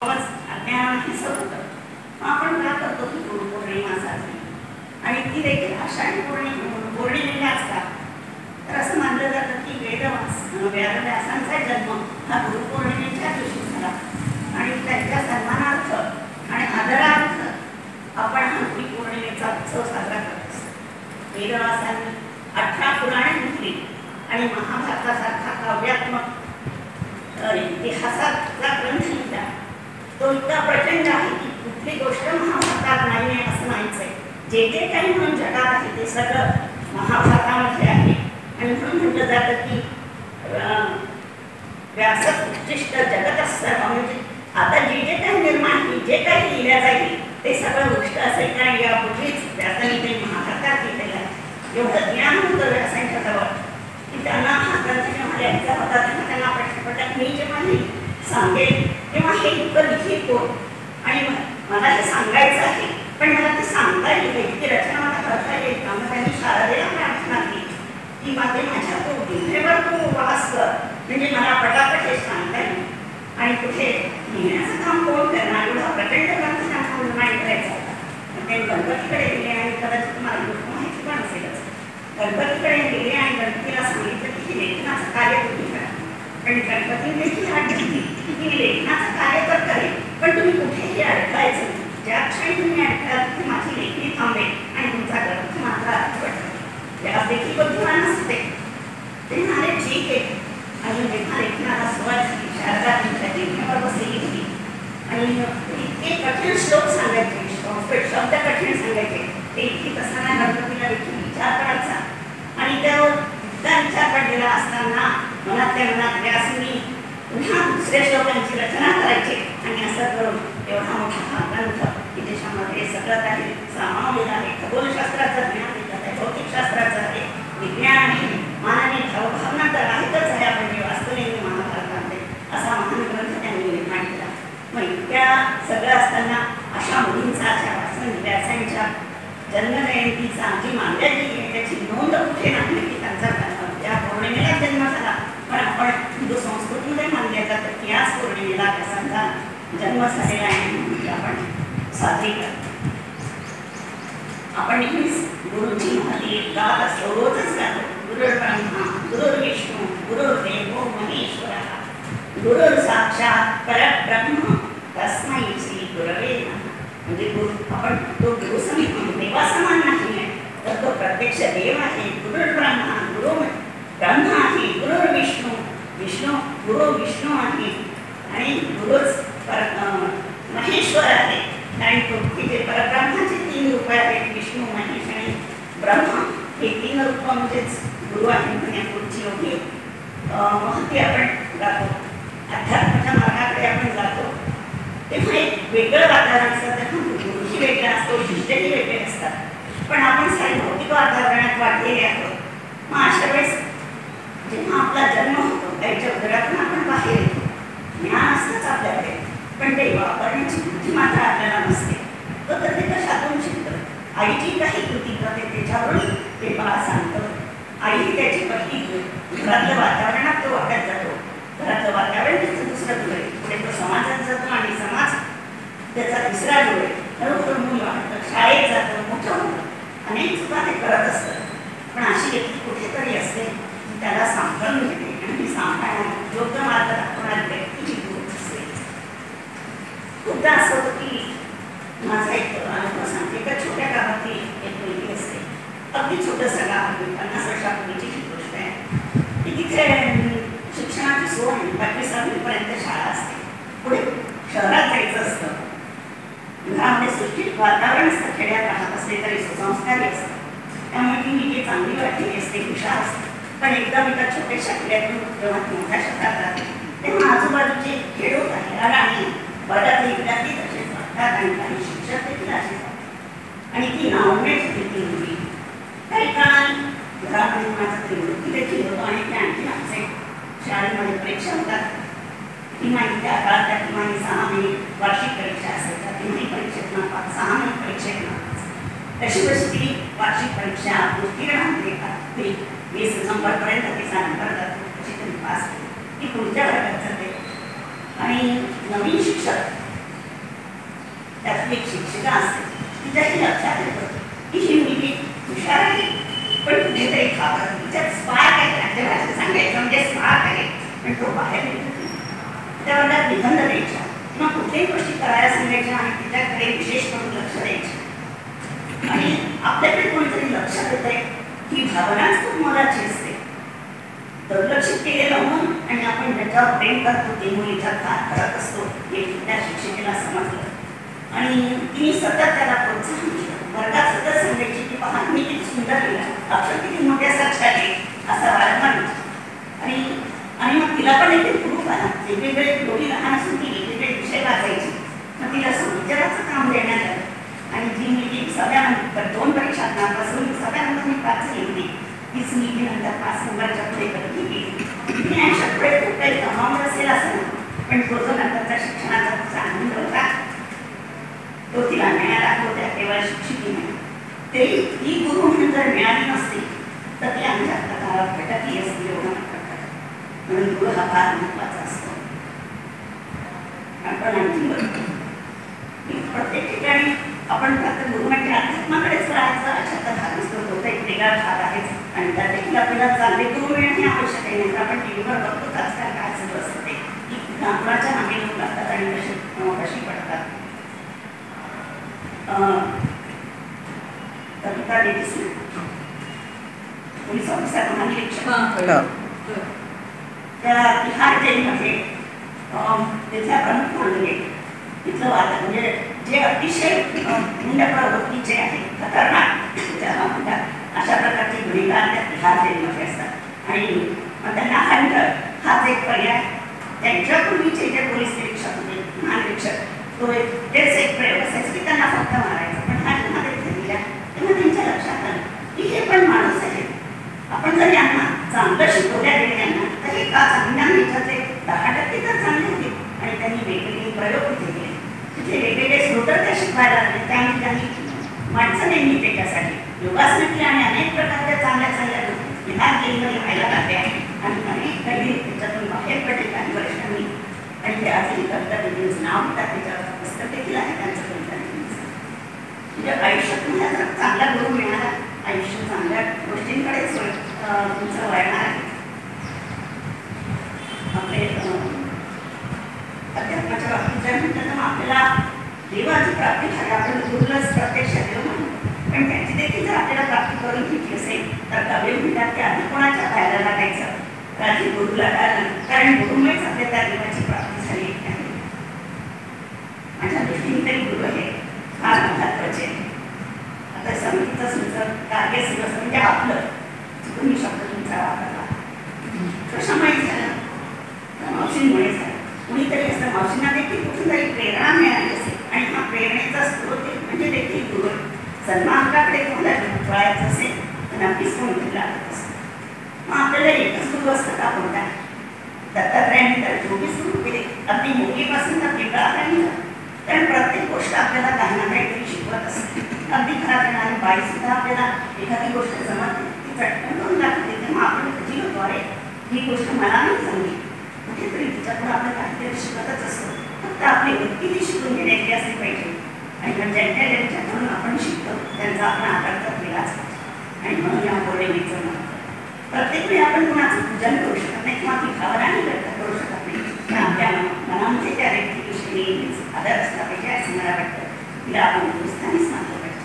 अज्ञान हिसत होतं. आपण का करतो की गुरुपौर्णिमा साजरी आणि ती देखील आषाढी पौर्णिमेलाच का? तर असं मानलं जातं की व्यासव्यासांचा जन्म हा गुरुपौर्णिमेच्या दिवशी झाला आणि त्यांच्या सन्मानार्थ आणि आदरार्थ आपण हा गुरुपौर्णिमेचा उत्सव साजरा करत असतो. वेदव्यासांनी 18 पुराणे लिहिली आणि महाभारतासारखा काव्यात्मक इतिहासाचा ग्रंथ लिहिला. तो इतका प्रचंड आहे की कुठली गोष्ट महाभारतात नाही आहे असं नाहीच आहे. जे जे काही म्हणून जगात आहे ते सगळं महाभारतामध्ये आहे आणि म्हणून म्हटलं जातं की व्यासच उच्चिष्ट जगत सर्व, म्हणजे आता जे जे काही निर्माण होईल, जे काही लिहिल्या जाईल ते सगळं गोष्ट असेल. कारण यापूर्वीच व्यासांनी ते महाभारतात लिहिलेलं आहे. एवढं ज्ञान होतं व्यासांच्या जवळ की त्यांना हा ग्रंथ जेव्हा लिहायचा होता तेव्हा त्यांना प्रश्न पडला मी जेव्हा सांगेल तेव्हा हे इतकं लिखित कोण आणि मला हे सांगायचं आहे पण मला ते सांगता येईल की रचना मला करता येईल का? मग त्यांनी शारदेला प्रार्थना केली की माते माझ्या तो जिल्ह्यावर तू वास कर म्हणजे मला पटापट हे सांगता येईल. आणि कुठे लिहिण्याचं काम कोण करणार? एवढा प्रचंड ग्रंथ त्यांना निर्माण करायचा होता. ते गणपतीकडे गेले आणि कदाचित तुम्हाला गोष्ट माहिती पण असेलच. गणपतीकडे गेले आणि गणपतीला सांगितलं की लेखनाचं कार्य तुम्ही करा. पण गणपतीने देखील हात घेतली की लेखनाचं कार्य तर करेल पण तुम्ही कुठेही अडकायचं नाही. ज्या क्षणी तुम्ही अडकाल की माझी लेखणी थांबेल आणि तुमचा ग्रंथ मात्र अर्थ याला देखील बुद्धिमान असते. ते म्हणाले ठीक आहे. आणि जेव्हा लेखनाला सुरुवात झाली शारदा तुमच्या जिल्ह्यावर बसलेली होती आणि इतके कठीण श्लोक सांगायचे, शब्द कठीण सांगायचे. ते इतकी असताना गणपतीला देखील विचार करायचा आणि त्यावर इतका विचार पडलेला असताना मनातल्या मनात व्यासनी पुन्हा दुसऱ्या श्लोकांची रचना करायची आणि असं करून एवढा मोठा हा ग्रंथ की त्याच्यामध्ये सगळं काही सामावलेलं आहे. खगोलशास्त्राचं ज्ञान देतात आहे, भौतिकशास्त्राचं आहे, विज्ञान आहे, मानवी भावभावना तर आहेतच आहे. आपण जे वास्तविक महाभारतामध्ये असा महान ग्रंथ त्यांनी निर्माण केला. मग इतक्या सगळं असताना अशा मुलींचा व्यासांच्या जन्मजयंतीचा जी मानल्या गेली आहे त्याची नोंद कुठे नाही की त्यांचा त्या पौर्णिमेला जन्म झाला. पण आपण हिंदू संस्कृतीमध्ये मानले जातं की याच पौर्णिमेला व्यासांचा जन्म झालेला आहे म्हणून आपण साजरी करतो. आपण नेहमीच गुरुची महती गात असतो, रोजच गातो. गुरुर्ब्रह्मा गुरुर्विष्णू गुरुर्देवो महेश्वरः गुरुर् साक्षात परब्रह्म तस्मै श्री गुरवे नमः. म्हणजे आपण तो गुरु समान देवासमान नाही आहे तर तो प्रत्यक्ष देव आहे. गुरुर्ब्रह्मा गुरु ब्रह्मा आहे, गुरुर्विष्णू विष्णू गुरु विष्णू आहे आणि गुरुच महेश्वर आहे. आणि तिथे परब्रह्माचे 3 रूप आहेत, विष्णू महेश आणि ब्रह्मा. हे 3 रूप म्हणजेच गुरु आहे. म्हणजे पुढची एवढी महती आपण गातो. अध्यात्माच्या मार्गाकडे आपण जातो तेव्हा एक वेगळं वातावरण असतं. तेव्हा गुरुही वेगळा असतो, शिष्यही वेगळे असतात. पण आपण सारे भौतिक वातावरणात वाढलेले आहोत. मग अशा वेळेस जेव्हा आपला जन्म होतो त्याच्या उदरातून आपण बाहेर येतो. ज्ञान असतंच आपल्याकडे पण ते वापरण्याची बुद्धी मात्र आपल्याला नसते. तर ते कशातून शिकतं? आईची काही कृती करते त्याच्यावरून ते बाळ सांगतं. आई त्याची पहिली घरातल्या वातावरणात तो वाटत जातो. घरातलं वातावरण त्याचं दुसरं डोळे, पुढे तो समाजात जातो आणि समाज त्याचा तिसरा डोळे. हळूहळू मूल वाढतं, शाळेत जातं, मोठं होतं, अनेक चुका ते करत असतं. पण अशी व्यक्ती कुठेतरी असते त्याला सांभाळून घेते आणि ती सांभाळण्यात योग्य मार्ग दाखवणारी व्यक्तीची गरज असते. खूपदा असं होतं की माझा एक अनुभव सांगते. एका छोट्या गावातली एक मुलगी असते, अगदी छोटंसं गाव, 50 वर्षापूर्वीची ही गोष्ट आहे. तिथे शिक्षणाची सोय 5वी-6वीपर्यंत शाळा असते. पुढे शहरात जायचं असतं. घरामध्ये सुरक्षित वातावरण असतं, खेड्यात राहत असले तरी सुसंस्कारी असतं. त्यामुळे ती मुलगी चांगली वाटली असते, हुशार असते. पण एकदा मी त्या छोट्याशा खेड्यातून जेव्हा मोठ्या शहरात राहते तेव्हा आजूबाजूचे खेडोत आहे आणि वर्गातले विद्यार्थी तसेच वाटतात आणि काही शिक्षक देखील असे वाटतात. आणि ती नावमेट होती ती मुलगी. काही काळाने घरामध्ये माझा त्रिवृत्ती देखील होतो आणि ते आणखी आमचे शाळेमध्ये परीक्षा होतात. तिमाही त्या काळात त्या तिमाही 6 महिने वार्षिक परीक्षा असायच्या. तिमाही परीक्षेत नापास, 6 महिने परीक्षेत नापास. तशी तशी ती वार्षिक परीक्षा उत्तीर्ण होते का ती 20 डिसेंबरपर्यंत तिचा नंबर जातो. तशी तरी पास ती पुढच्या वर्गात जाते आणि नवीन शिक्षक त्यातली एक शिक्षिका असते, तिच्याही लक्षात येतं की ही मुलगी हुशार आहे, पण कुठेतरी खातात, तिच्यात स्पार्क आहे, त्यांच्या भाषेत सांगायचं म्हणजे स्पार्क आहे, पण तो बाहेर निघत नाही. त्या वर्गात निबंध द्यायच्या किंवा कुठल्याही गोष्टी करायला सांगायच्या आणि तिच्याकडे विशेष करून लक्ष द्यायचे. आणि आपल्याकडे कोणीतरी लक्ष देत आहे ही भावनाच खूप मोलाची असते. दुर्लक्षित केलेलं मन आणि आपण ज्याच्यावर प्रेम करतो ते मुलीचा फार फरक असतो हे त्या शिक्षिकेला समजलं. आणि तिने सतत त्याला प्रोत्साहन केलं. वर्गात सतत सांगायची की पहा मी किती सुंदर लिहिला, अक्षर किती मोठ्या साक्षात असा वारंवार. आणि मग तिला पण एक ग्रुप आला, वेगवेगळे दोघी लहान असून ती वेगवेगळे विषय वाचायची. मग तिला असं विचाराचं काम देण्यात आलं आणि जी मुलगी सगळ्यानंतर 2 परीक्षांपासून सगळ्यानंतर मी 5 लिहिली, तीच मुलगी नंतर 5 नंबरच्या पुढे करत गेली. तिने आयुष्यात खूप काही कमावलं असेल असं नाही, पण तो जो नंतरचा शिक्षणाचा तिचा आनंद होता तो तिला मिळाला होत्या केवळ शिक्षिकेने. ते ती गुरु म्हणून जर मिळाली नसती तर ती आमच्या काळात भटकली असती. एवढं म्हणून गुरु हा फार महत्वाचा असतो. आपण आणखी प्रत्येक ठिकाणी आपण फक्त गुरु म्हणजे अध्यात्माकडेच राहायचं अशा भाग नसतो. तो एक वेगळा भाग आहेच आणि त्या देखील आपल्याला चांगले गुरु मिळणे आवश्यक आहे. नंतर आपण टीव्हीवर बघतोच आजकाल काय सुरू असतं ते की कुणाच्या मागे लोक लागतात आणि कशी पडतात. कविता देवीस पोलीस ऑफिसर महानिरीक्षक त्या तिहार जेलमध्ये तिथल्या प्रमुख मानले तिथलं वातावरण म्हणजे जे अतिशय गुंड प्रवृत्तीचे आहे, खतरनाक ज्याला म्हणतात अशा प्रकारची गुन्हेगार त्या तिहार जेलमध्ये असतात. आणि मग त्यांना खंड हाच एक पर्याय. त्यांच्यापूर्वीचे जे पोलीस निरीक्षक होते महानिरीक्षक तो तेच एक प्रयोग असायचा की त्यांना फक्त मारायचं. पण हा जेव्हा तिथे दिला तेव्हा त्यांच्या लक्षात आलं की हे पण माणूस आहे. आपण जर यांना चांगलं शिकवल्या गेले यांना तर हे का चांगल्या मिळतात 10% तर चांगले होते. आणि त्यांनी वेगवेगळे प्रयोग तिथे केले. तिथे वेगवेगळे स्रोत त्या शिकवायला लागले. त्यामुळे त्यांनी माणसं नेमली त्याच्यासाठी योगासनं केली आणि अनेक प्रकारच्या चांगल्या चांगल्या विधान केंद्र व्हायला लागले आणि अनेक काही त्याच्यातून बाहेर पडले काही वर्षांनी. आणि ते आजही कविता देवींचं नाव होतात, त्याच्यावर पुस्तक देखील आहे त्यांचं कविता देवींचं. म्हणजे आयुष्यात तुम्हाला जर चांगला गुरु मिळाला, आयुष्य चांगल्या गोष्टींकडेच तुमचं वळणार आहे. आपले अध्यात्माच्या बाबतीत जर म्हटलं तर आपल्याला देवाची प्राप्ती झाली. आपण गुरुलाच प्रत्यक्ष देव म्हणतो, पण त्याची देखील जर आपल्याला प्राप्ती करून घेतली असेल तर कवी म्हणतात की आधी कोणाच्या पायाला लागायचं, आधी गुरुला लागलं, कारण गुरुमुळेच आपल्या त्या देवाची प्राप्ती झाली आहे. माझ्या दृष्टीने तरी गुरु हे फार महत्वाचे आहे. आता समितीचं तुमचं कार्य सुरू असतं म्हणजे आपलं चुकून शब्द तुमचा वापरला कशामुळे झालं, मावशींमुळे झालं. कुणीतरी असं मावशींना देखील कुठून तरी प्रेरणा मिळाली असेल आणि हा प्रेरणेचा स्रोत म्हणजे देखील गुरु. सन्मार्गाकडे तुम्हाला वळायचं असेल तर नक्कीच कोणीतरी लागत असतं. मग आपल्याला एकच गुरु असतं का कोणता? दत्तात्रयांनी तर 24 गुरु केले, अगदी मुलीपासून तर पिंपळापर्यंत. कारण प्रत्येक गोष्ट आपल्याला काही ना काहीतरी शिकवत असते. अगदी घरात येणारी बाई सुद्धा आपल्याला एखादी गोष्ट जमत ती चटकन करून लागते, तेव्हा आपण कधी होतो अरे ही गोष्ट मला नाही जमली. कुठेतरी तिच्याकडून आपण काहीतरी शिकतच असतो. फक्त आपली वृत्ती ती शिकून घेण्याची असली पाहिजे. आणि ज्यांच्याकडून आपण शिकतो त्यांचा आपण आदर तर केलाच पाहिजे. आणि म्हणून या पौर्णिमेचं प्रत्येक वेळी आपण कुणाचं पूजन करू शकत नाही किंवा ती भावनाही व्यक्त करू शकत नाही. पण आपल्या मनामध्ये त्या व्यक्तीविषयी नेहमीच आदर असला पाहिजे असं मला वाटतं. तिला आपण हिंदुस्थानीच मानलं पाहिजे.